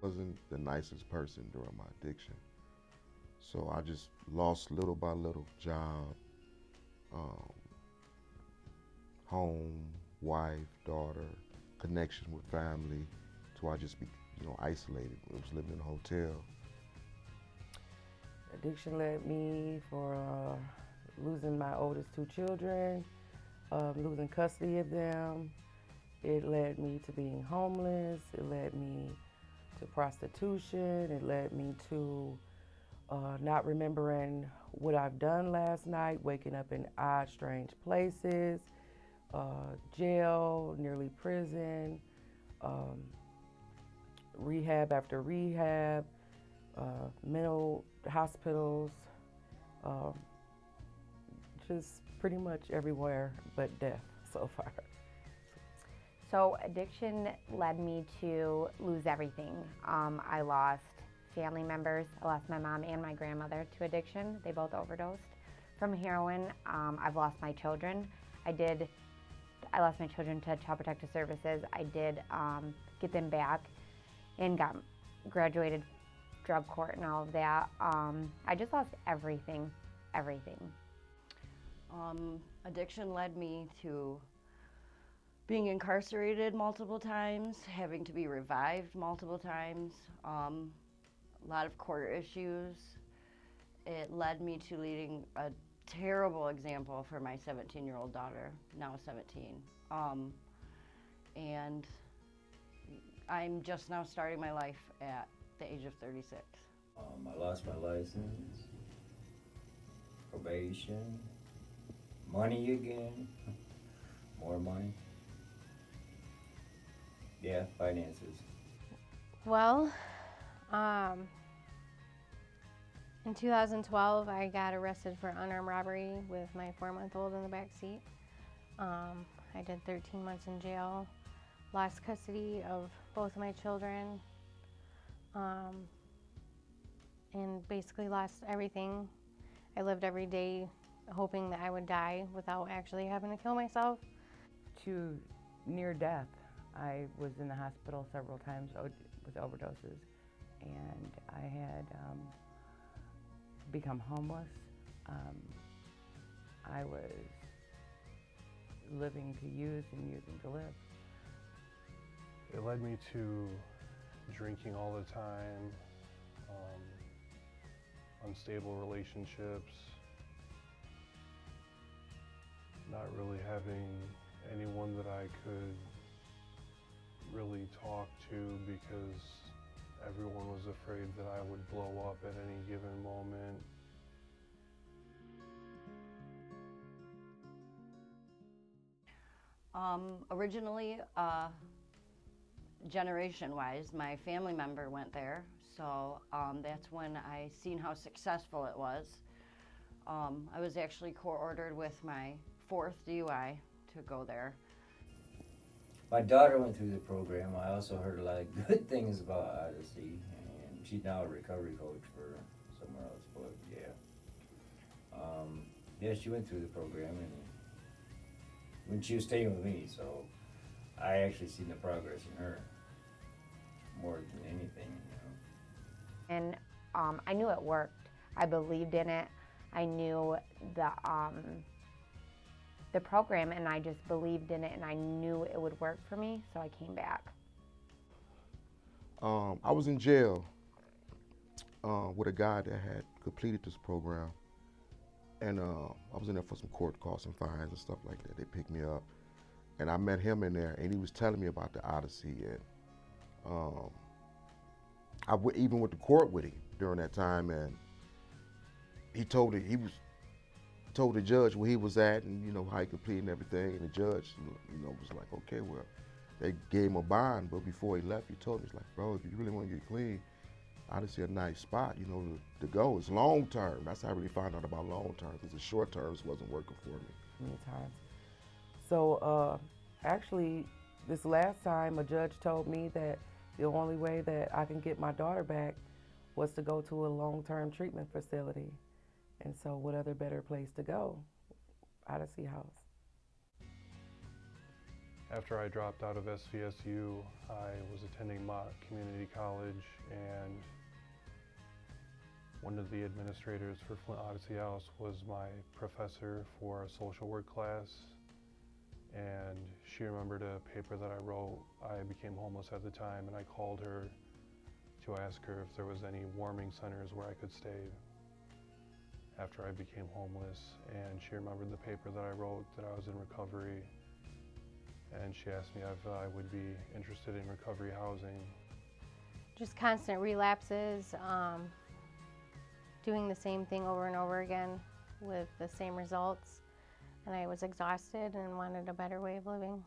Wasn't the nicest person during my addiction. So I just lost little by little job, um, home, wife, daughter, connection with family. So I just be, isolated. I was living in a hotel. Addiction led me for losing my oldest two children, losing custody of them. It led me to being homeless. It led me to prostitution. It led me to not remembering what I've done last night, waking up in odd, strange places, jail, nearly prison, um, rehab after rehab, mental hospitals, um, just pretty much everywhere but death so far. So addiction led me to lose everything. I lost family members. I lost my mom and my grandmother to addiction. They both overdosed from heroin. I've lost my children. I lost my children to Child Protective Services. I did get them back and got graduated drug court and all of that. I just lost everything, everything. Addiction led me to being incarcerated multiple times, having to be revived multiple times, a lot of court issues. It led me to leading a terrible example for my 17-year-old daughter, now 17. And I'm just now starting my life at the age of 36. I lost my license, probation, money again, more money. Yeah, finances. Well, in 2012, I got arrested for unarmed robbery with my 4-month-old in the back seat. I did 13 months in jail, lost custody of both of my children, and basically lost everything. I lived every day hoping that I would die without actually having to kill myself. To near death. I was in the hospital several times with overdoses, and I had become homeless. I was living to use and using to live. It led me to drinking all the time, unstable relationships, not really having anyone that I could really talk to because everyone was afraid that I would blow up at any given moment. Originally, generation-wise, my family member went there, so that's when I seen how successful it was. I was actually court-ordered with my 4th DUI to go there. My daughter went through the program. I also heard a lot of good things about Odyssey, and she's now a recovery coach for somewhere else. But yeah, she went through the program, and when she was staying with me, so I actually seen the progress in her more than anything. And I knew it worked. I believed in it. I knew the program, and I just believed in it, and I knew it would work for me, so I came back. I was in jail with a guy that had completed this program, and I was in there for some court costs and fines and stuff like that. They picked me up, and I met him in there, and he was telling me about the Odyssey, and even went to court with him during that time, and he told the judge where he was at and how he completed and everything, and the judge was like, okay, well, they gave him a bond, but before he left, he told me, he's like, bro, if you really want to get clean, Odyssey a nice spot, to go. It's long term. That's how I really found out about long term, because the short terms wasn't working for me. Many times. So actually, this last time, a judge told me that the only way that I can get my daughter back was to go to a long-term treatment facility. And so what other better place to go? Odyssey House. After I dropped out of SVSU, I was attending Mott Community College, and one of the administrators for Flint Odyssey House was my professor for a social work class, and she remembered a paper that I wrote. I became homeless at the time, and I called her to ask her if there was any warming centers where I could stay after I became homeless, and she remembered the paper that I wrote that I was in recovery, and she asked me if I would be interested in recovery housing. Just constant relapses, doing the same thing over and over again with the same results, and I was exhausted and wanted a better way of living.